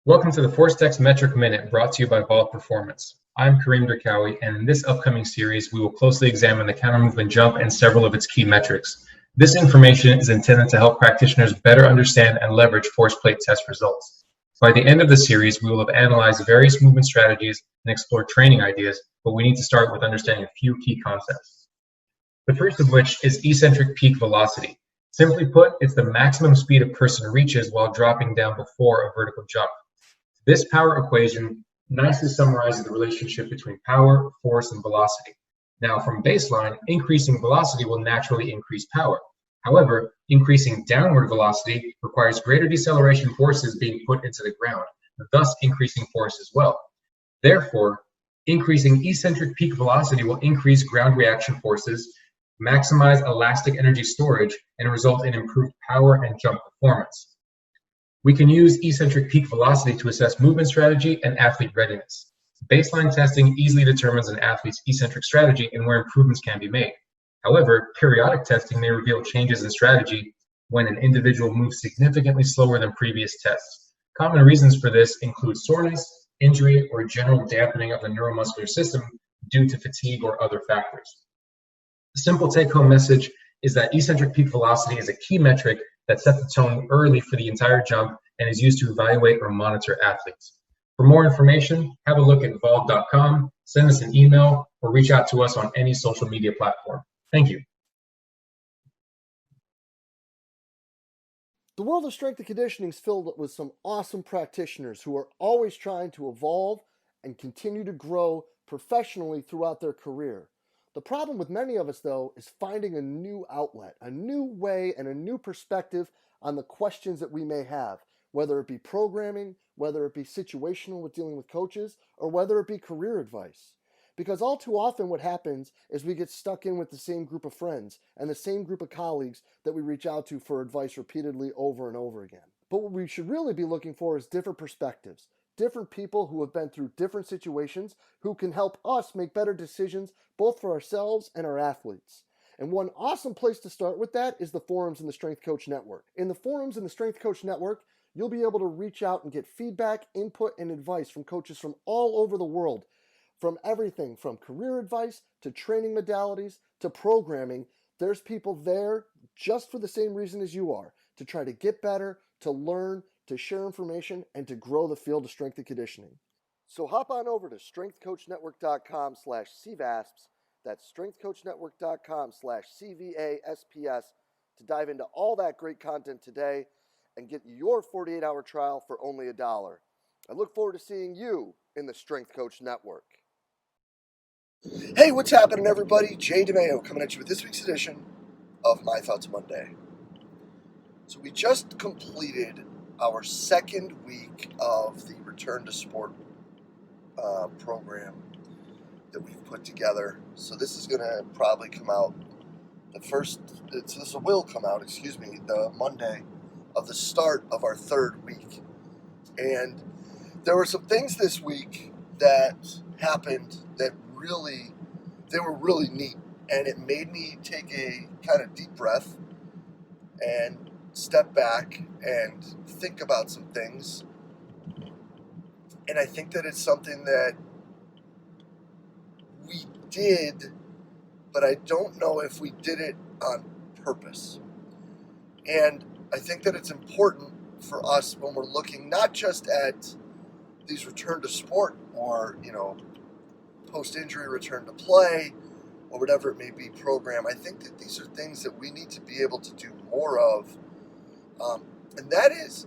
Welcome to the ForceTex Metric Minute brought to you by Vault Performance. I'm Kareem Derkawi, and in this upcoming series, we will closely examine the counter movement jump and several of its key metrics. This information is intended to help practitioners better understand and leverage force plate test results. By the end of the series, we will have analyzed various movement strategies and explored training ideas, but we need to start with understanding a few key concepts. The first of which is eccentric peak velocity. Simply put, it's the maximum speed a person reaches while dropping down before a vertical jump. This power equation nicely summarizes the relationship between power, force, and velocity. Now, from baseline, increasing velocity will naturally increase power. However, increasing downward velocity requires greater deceleration forces being put into the ground, thus increasing force as well. Therefore, increasing eccentric peak velocity will increase ground reaction forces, maximize elastic energy storage, and result in improved power and jump performance. We can use eccentric peak velocity to assess movement strategy and athlete readiness. Baseline testing easily determines an athlete's eccentric strategy and where improvements can be made. However, periodic testing may reveal changes in strategy when an individual moves significantly slower than previous tests. Common reasons for this include soreness, injury, or general dampening of the neuromuscular system due to fatigue or other factors. The simple take-home message is that eccentric peak velocity is a key metric that sets the tone early for the entire jump and is used to evaluate or monitor athletes. For more information, have a look at vault.com, send us an email, or reach out to us on any social media platform. Thank you. The world of strength and conditioning is filled with some awesome practitioners who are always trying to evolve and continue to grow professionally throughout their career. The problem with many of us, though, is finding a new outlet, a new way, and a new perspective on the questions that we may have, whether it be programming, whether it be situational with dealing with coaches, or whether it be career advice. Because all too often what happens is we get stuck in with the same group of friends and the same group of colleagues that we reach out to for advice repeatedly over and over again. But what we should really be looking for is different perspectives, different people who have been through different situations who can help us make better decisions both for ourselves and our athletes. And one awesome place to start with that is the forums in the Strength Coach Network. In the forums in the Strength Coach Network, you'll be able to reach out and get feedback, input, and advice from coaches from all over the world, from everything from career advice to training modalities to programming. There's people there just for the same reason as you are, to try to get better, to learn, to share information, and to grow the field of strength and conditioning. So hop on over to strengthcoachnetwork.com/CVASPS. That's strengthcoachnetwork.com/CVASPS to dive into all that great content today and get your 48-hour trial for only $1. I look forward to seeing you in the Strength Coach Network. Hey, what's happening, everybody? Jay DeMayo coming at you with this week's edition of My Thoughts Monday. So we just completed our second week of the Return to Sport program that we've put together. So this is going to probably come out the Monday of the start of our third week. And there were some things this week that happened that they were really neat. And it made me take a kind of deep breath and step back and think about some things. And I think that it's something that we did, but I don't know if we did it on purpose. And I think that it's important for us when we're looking not just at these return to sport or, post-injury return to play or whatever it may be program. I think that these are things that we need to be able to do more of. And that is,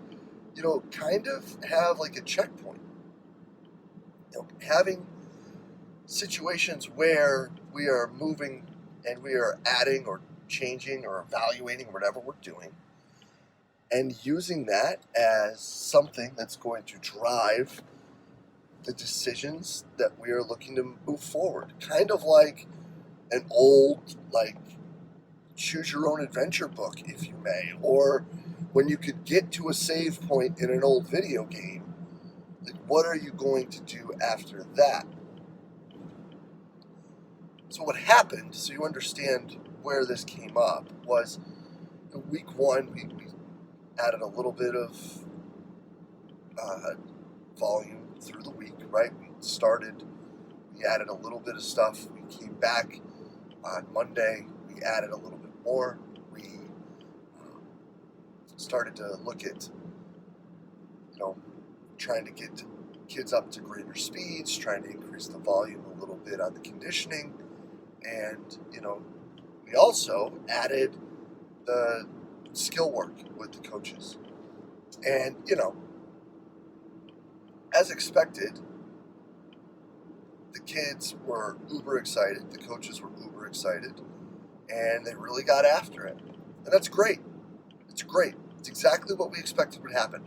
kind of have like a checkpoint. Having situations where we are moving and we are adding or changing or evaluating whatever we're doing and using that as something that's going to drive the decisions that we are looking to move forward. Kind of like an old, choose your own adventure book, if you may, or when you could get to a save point in an old video game, what are you going to do after that? So what happened, so you understand where this came up, was in week one, we added a little bit of volume through the week, right? We added a little bit of stuff. We came back on Monday. We added a little bit more. We started to look at, trying to get kids up to greater speeds, trying to increase the volume a little bit on the conditioning. And, we also added the skill work with the coaches. And, as expected, the kids were uber excited, the coaches were uber excited, and they really got after it. And that's great. It's great. It's exactly what we expected would happen.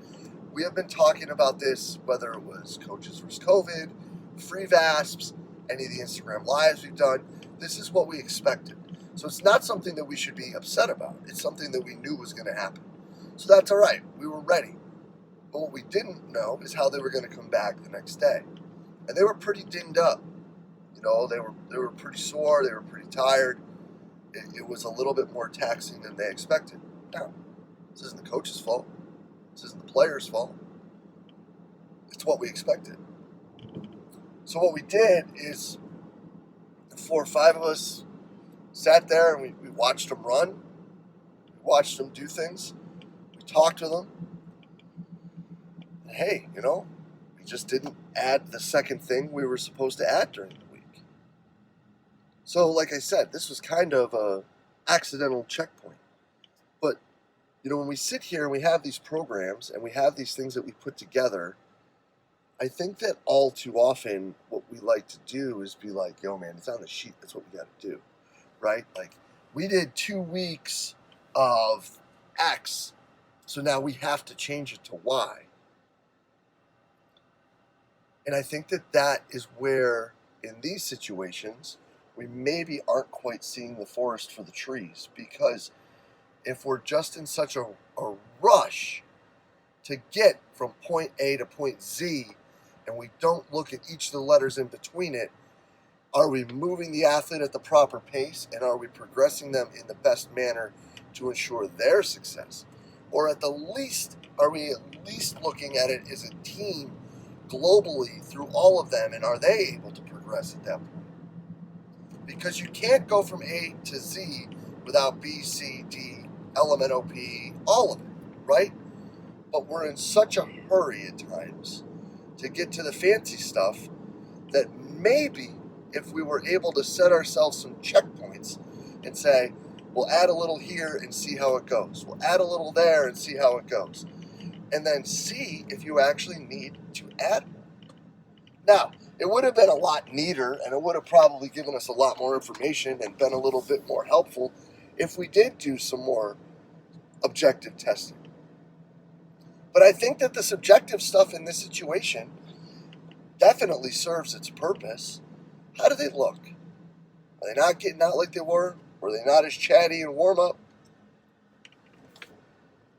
We have been talking about this, whether it was Coaches vs. COVID, free VASPs, any of the Instagram lives we've done. This is what we expected. So it's not something that we should be upset about. It's something that we knew was going to happen. So that's all right. We were ready. But what we didn't know is how they were going to come back the next day. And they were pretty dinged up. They were pretty sore. They were pretty tired. It was a little bit more taxing than they expected. Now, this isn't the coach's fault. This isn't the player's fault. It's what we expected. So what we did is the 4 or 5 of us sat there and we watched them run. We watched them do things. We talked to them. And hey, we just didn't add the second thing we were supposed to add during the week. So like I said, this was kind of a accidental checkpoint. But when we sit here and we have these programs and we have these things that we put together, I think that all too often what we like to do is be like, yo, man, it's on the sheet. That's what we got to do, right? Like, we did 2 weeks of X, so now we have to change it to Y. And I think that is where, in these situations, we maybe aren't quite seeing the forest for the trees, because if we're just in such a rush to get from point A to point Z, and we don't look at each of the letters in between it, are we moving the athlete at the proper pace, and are we progressing them in the best manner to ensure their success? Or at the least, are we at least looking at it as a team globally through all of them, and are they able to progress at that point? Because you can't go from A to Z without B, C, D, LMNOP, all of it, right? But we're in such a hurry at times to get to the fancy stuff that maybe if we were able to set ourselves some checkpoints and say, we'll add a little here and see how it goes. We'll add a little there and see how it goes. And then see if you actually need to add more. Now, it would have been a lot neater, and it would have probably given us a lot more information and been a little bit more helpful if we did do some more objective testing. But I think that the subjective stuff in this situation definitely serves its purpose. How do they look? Are they not getting out like they were? Were they not as chatty in warm-up?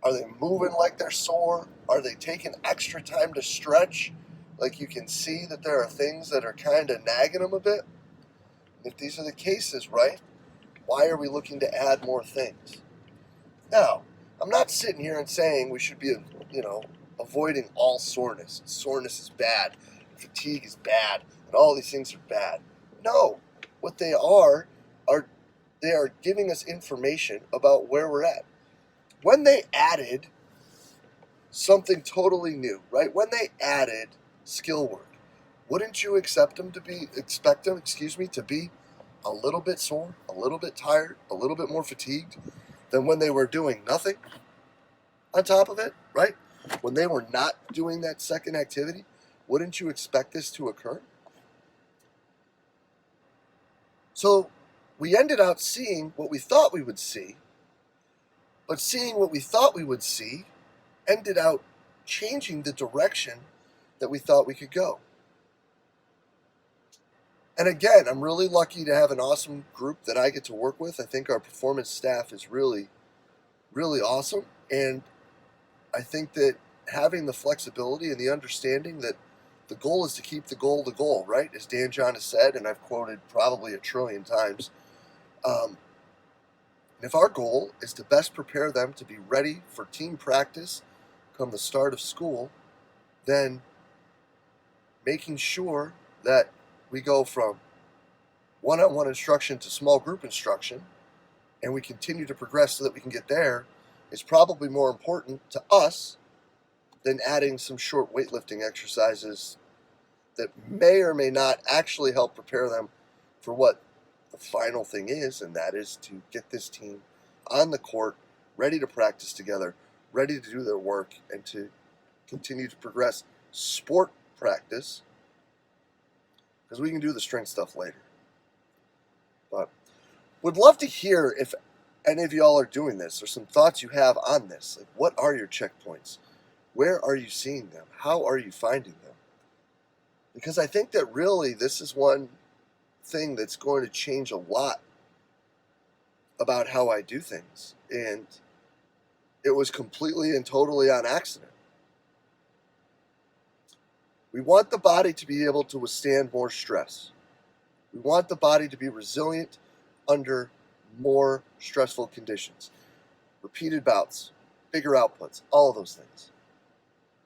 Are they moving like they're sore? Are they taking extra time to stretch? Like, you can see that there are things that are kind of nagging them a bit. If these are the cases, right, why are we looking to add more things? Now, I'm not sitting here and saying we should be, avoiding all soreness. Soreness is bad. Fatigue is bad. And all these things are bad. No. What they are they are giving us information about where we're at. When they added something totally new, right? When they added skill work, wouldn't you expect them to be a little bit sore, a little bit tired, a little bit more fatigued than when they were doing nothing on top of it, right? When they were not doing that second activity, wouldn't you expect this to occur? So we ended up seeing what we thought we would see, but seeing what we thought we would see ended up changing the direction that we thought we could go. And again, I'm really lucky to have an awesome group that I get to work with. I think our performance staff is really, really awesome. And I think that having the flexibility and the understanding that the goal is to keep the goal, right? As Dan John has said, and I've quoted probably 1 trillion times. If our goal is to best prepare them to be ready for team practice come the start of school, then making sure that we go from one-on-one instruction to small group instruction, and we continue to progress so that we can get there, is probably more important to us than adding some short weightlifting exercises that may or may not actually help prepare them for what the final thing is, and that is to get this team on the court, ready to practice together, ready to do their work, and to continue to progress sport practice, because we can do the strength stuff later. But would love to hear if any of y'all are doing this, or some thoughts you have on this. Like, what are your checkpoints? Where are you seeing them? How are you finding them? Because I think that really this is one thing that's going to change a lot about how I do things. And it was completely and totally on accident. We want the body to be able to withstand more stress. We want the body to be resilient under more stressful conditions. Repeated bouts, bigger outputs, all of those things.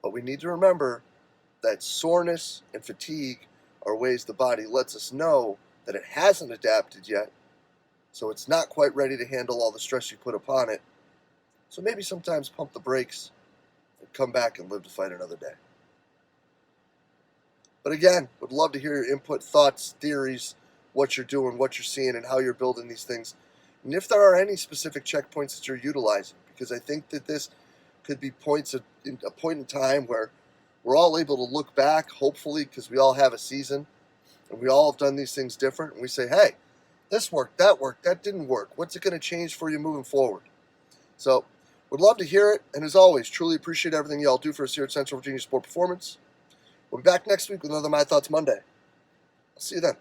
But we need to remember that soreness and fatigue are ways the body lets us know that it hasn't adapted yet, so it's not quite ready to handle all the stress you put upon it. So maybe sometimes pump the brakes and come back and live to fight another day. But again, would love to hear your input, thoughts, theories, what you're doing, what you're seeing, and how you're building these things. And if there are any specific checkpoints that you're utilizing, because I think that this could be a point in time where we're all able to look back, hopefully, because we all have a season, and we all have done these things different, and we say, hey, this worked, that didn't work. What's it going to change for you moving forward? So, would love to hear it, and as always, truly appreciate everything y'all do for us here at Central Virginia Sport Performance. We'll be back next week with another My Thoughts Monday. I'll see you then.